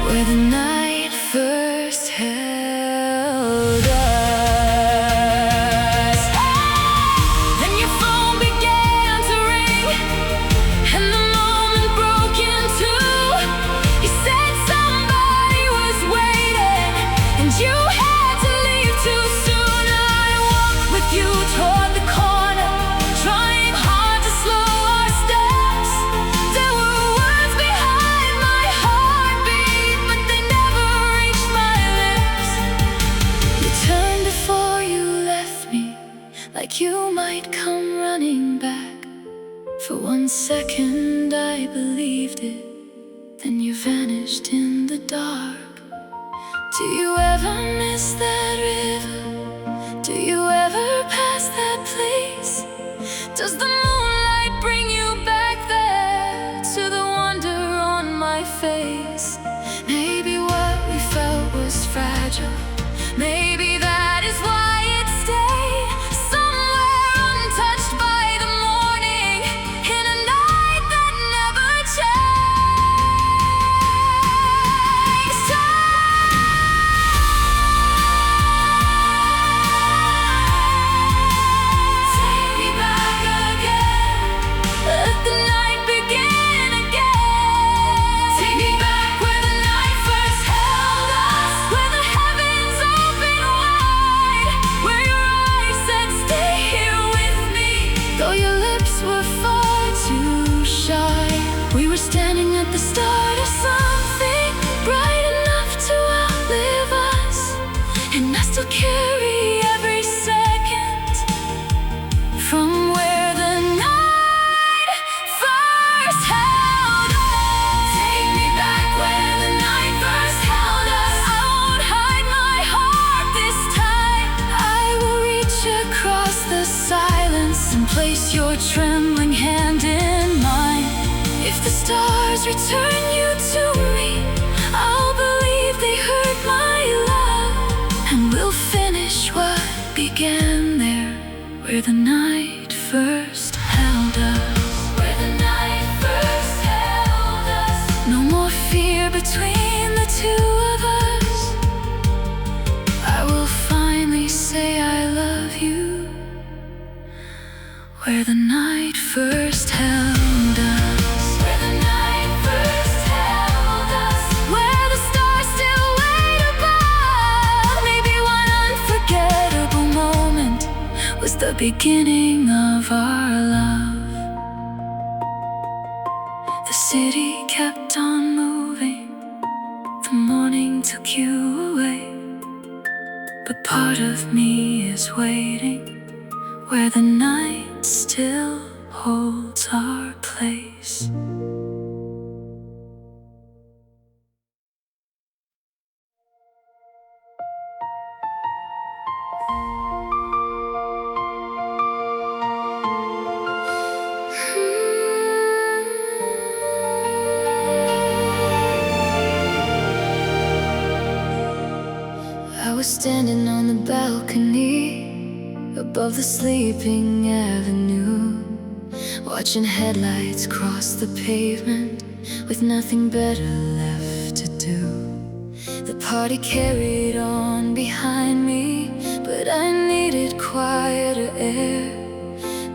where the night first held us. Then your phone began to ring, and the moment broke in two. You said somebody was waiting, and you had to leave too soon. I walked with you toward the corner, trying hard to slow our steps. There were words behind my heartbeat, but they never reached my lips. You turned before you left me, like you might come running back. For 1 second I believed it, then you vanished in the dark. Do you ever miss that river? Do you ever pass that place? Does the moonlight bring you back there to the wonder on my face? Maybe what we felt was fragile, stars return you to me, I'll believe they heard my love, and we'll finish what began there, where the night first held us. Where the night first held us. No more fear between the two of us. I will finally say I love you, where the night first held us. Where the night first held us. Where the stars still wait above. Maybe one unforgettable moment was the beginning of our love. The city kept on moving, the morning took you away, but part of me is waiting, where the night still holds our place. I was standing on the balcony above the sleeping avenue, watching headlights cross the pavement with nothing better left to do. The party carried on behind me, but I needed quieter air.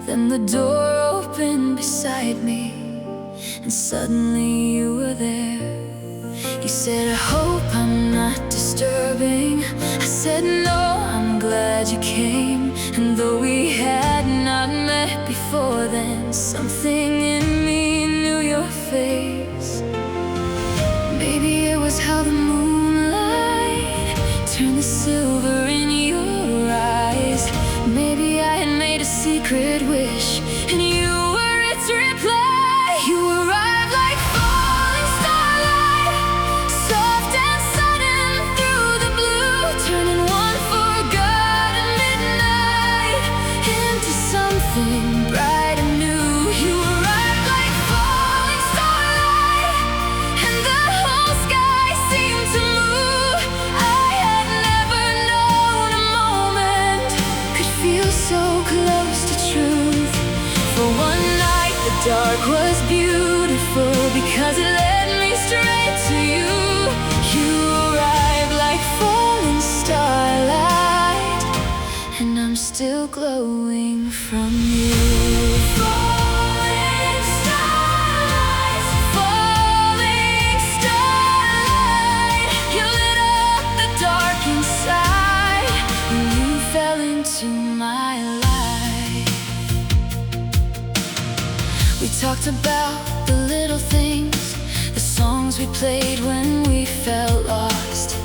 Then the door opened beside me, and suddenly you were there. You said, I hope I'm not disturbing. I said, no, I'm glad you came. And though we had not met before then, something in me knew your face. Maybe it was how the moonlight turned the silver in your eyes. Maybe I had made a secret wish, and you were its reply. You arrived like falling starlight, soft and sudden through the blue, turning one forgotten midnight into something bright and new. You arrived like falling starlight, and the whole sky seemed to move. I had never known a moment could feel so close to truth. For one night the dark was beautiful because it led me straight to you. You arrived like falling starlight, and I'm still glowing from you. Falling starlight, falling starlight, you lit up the dark inside when you fell into my life. We talked about the little things, the songs we played when we felt lost,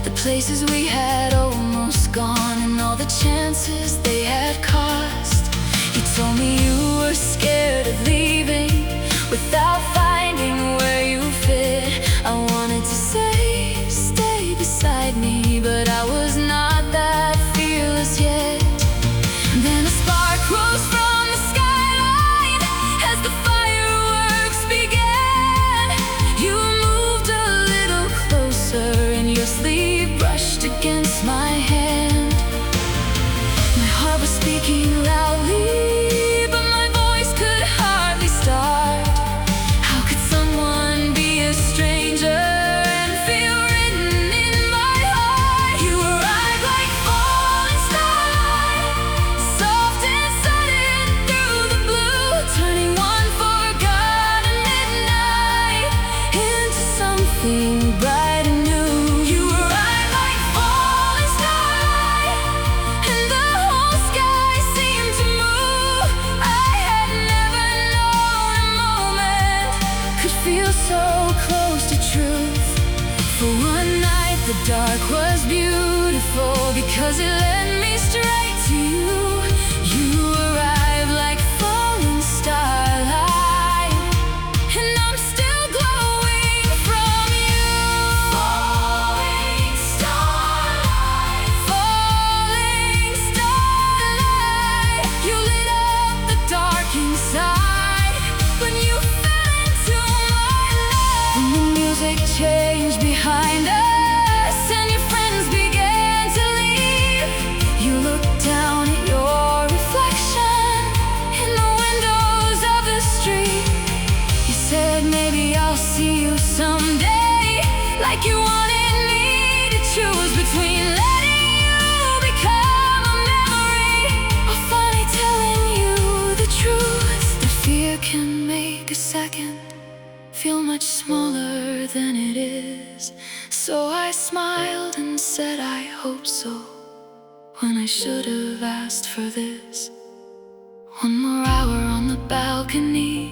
the places we had almost gone, and all the chances they had cost. You told me you were scared of leaving without finding where you fit. I wanted to say, stay beside me, but I was not that fearless yet. Then a spark rose from the skyline as the fireworks began. You moved a little closer, and your sleeve brushed against my hand. My heart was speaking loudly, but my voice could hardly start. How could someone be a stranger and feel written in my heart? You arrived like falling starlight, soft and sudden through the blue, turning one forgotten midnight into something bright and new. You arrived like falling starlight, and the whole sky seemed to move. I had never known a moment could feel so close to truth. For one night the dark was beautiful because it led me straight to you. You arrived like falling starlight, and I'm still glowing from you. Falling starlight, falling starlight, you lit up the dark inside when you fell into my than it is. So I smiled and said I hope so, when I should have asked for this. One more hour on the balcony,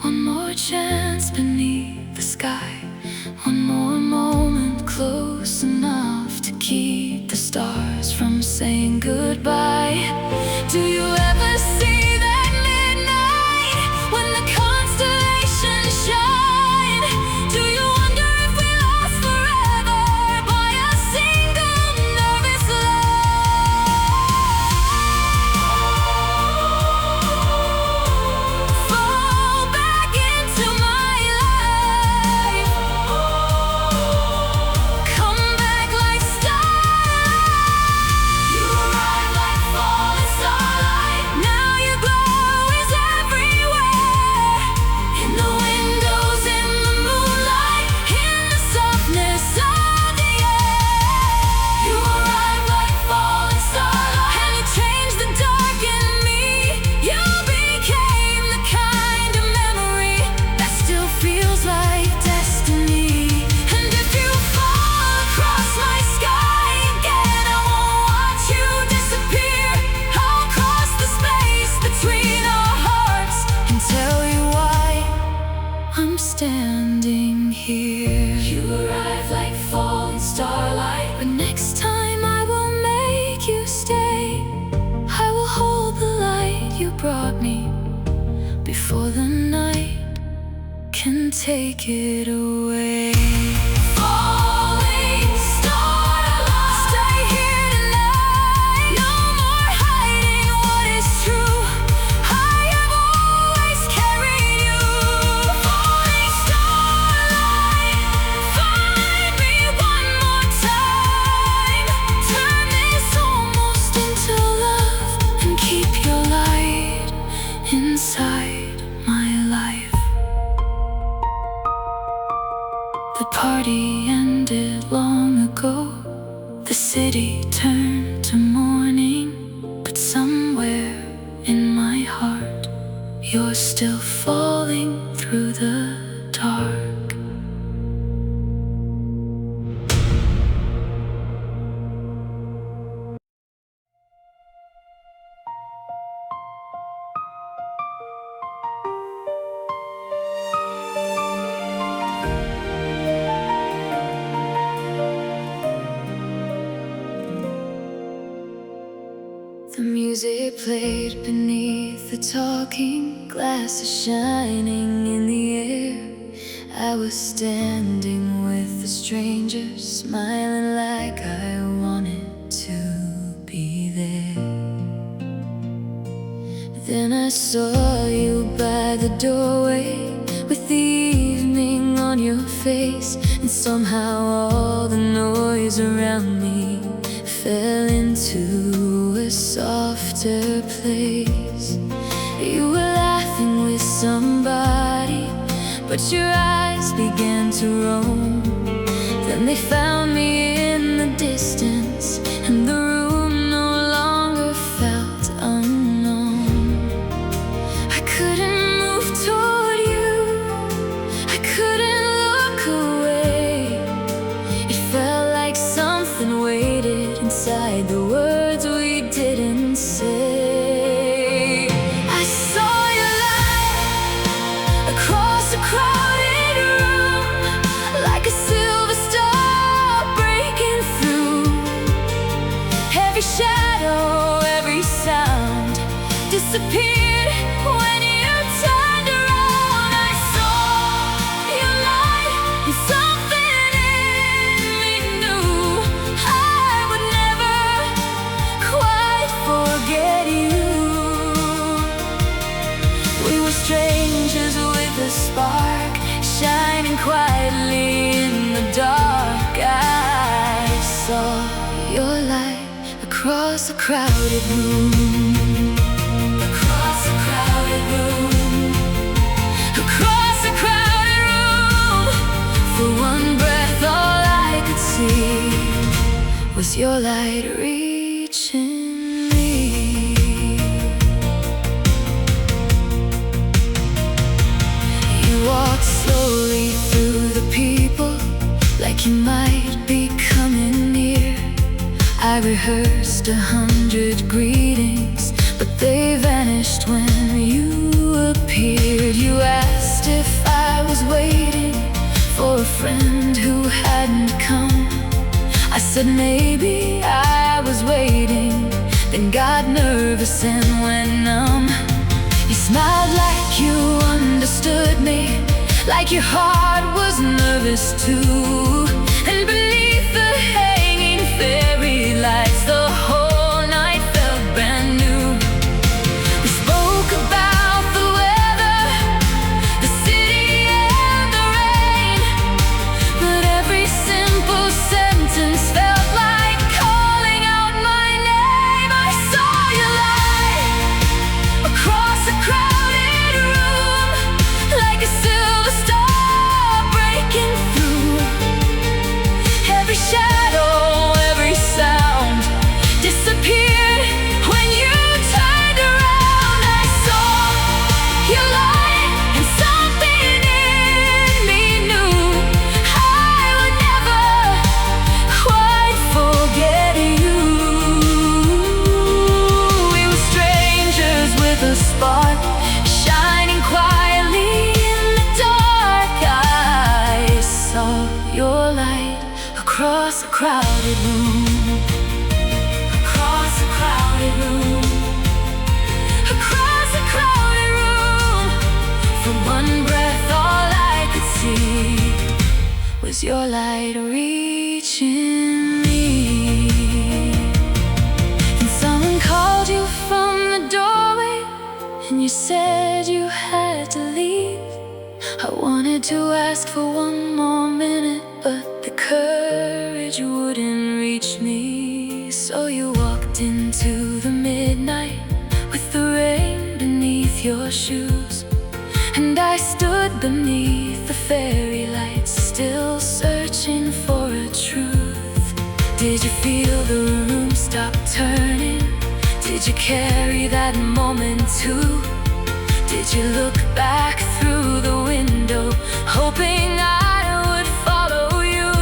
one more chance beneath the sky, one more moment close enough to keep the stars from saying goodbye. Do you ever see that midnight when the constellations shine? Do you wonder if we lost forever by a single nervous lie? Fall back into my life, come back like starlight. You arrive like falling starlight. Now your glow is everywhere, in the windows, in the moonlight, in the softness of the air. You arrive like falling starlight, and you changed the dark in me. You became the kind of memory that still feels like destiny. And if you fall across my sky again, I won't watch you disappear. I'll cross the space between our hearts and tell you why I'm standing here. You arrive like falling starlight, but next time I will make you stay. I will hold the light you brought me before the night can take it away. Falling starlight, stay here tonight. No more hiding what is true. I have always carried you. Falling starlight, find me one more time. Turn this almost into love and keep your light inside my life. The party ended long ago. The city turned to morning, but somewhere in my heart, you're still falling through the dark. The music played beneath the talking, glasses shining in the air. I was standing with a stranger, smiling like I wanted to be there. Then I saw you by the doorway, with the evening on your face, and somehow all the noise around me fell into a softer place. You were laughing with somebody, but your eyes began to roam. Then they found me in the distance, and the room no longer felt unknown. I couldn't move toward you, I couldn't look away. It felt like something waited inside the words we didn't say. I saw your light across a crowded room, like a silver star breaking through. Every shadow, every sound disappeared when you turned around. I saw your light, and something in me knew I would never quite forget you. We were strangers with a spark, shining quietly in the dark. I saw your light across a crowded room, across a crowded room, across a crowded room. For one breath, all I could see was your light reaching me. You walked slowly through the people rehearsed 100 greetings, but they vanished when you appeared. You asked if I was waiting for a friend who hadn't come. I said maybe I was waiting, then got nervous and went numb. You smiled like you understood me, like your heart was nervous too. And beneath the hanging fairy lights, the whole night felt brand new. We spoke about the weather, the city and the rain, but every simple sentence felt like calling out my name. I saw your light across a crowded room, like a silver star breaking through. Every shadow, every sound disappeared when you turned around. I saw your light, and something in me knew I would never quite forget you. We were strangers with a spark shining quietly in the dark. I saw your light across a crowded room, across a crowded room, across a crowded room. For one breath, all I could see was your light reaching me. And someone called you from the doorway, and you said you had to leave. I wanted to ask for one more minute, but the courage wouldn't reach me. So you walked into the midnight with the rain beneath your shoes, and I stood beneath the fairy lights, still searching for a truth. Did you feel the room stop turning? Did you carry that moment too? Did you look back through the window, hoping I would follow you?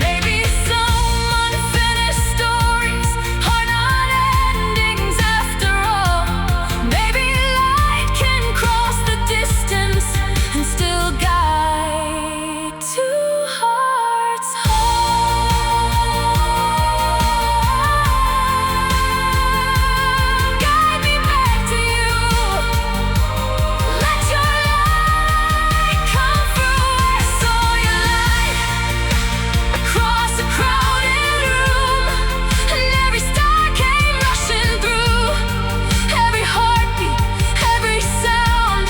Maybe some unfinished stories are not endings after all. Maybe light can cross the distance and still guide two hearts home. Guide me back to you. Let your light come through. I saw your light across a crowded room, and every star came rushing through. Every heartbeat, every sound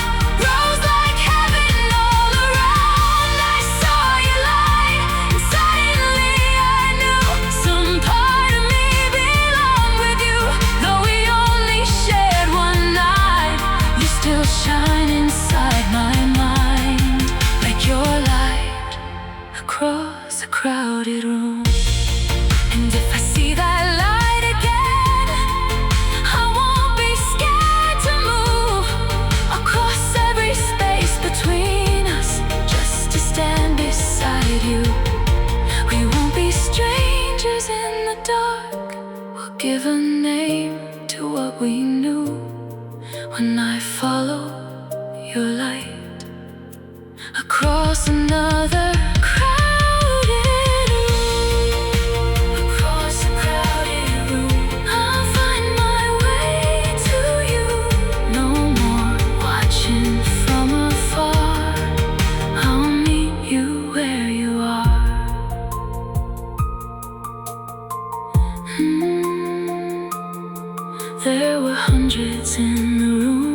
rose like heaven all around. I saw your light, and suddenly I knew some part of me belonged with you. Though we only shared one night, you still shine inside my mind, like your light across a crowded room. And if I see that light again, I won't be scared to move across every space between us, just to stand beside you. We won't be strangers in the dark. We'll give a name to what we knew. When I follow your light across another crowded room, across a crowded room, I'll find my way to you. No more watching from afar, I'll meet you where you are. There were hundreds in the room,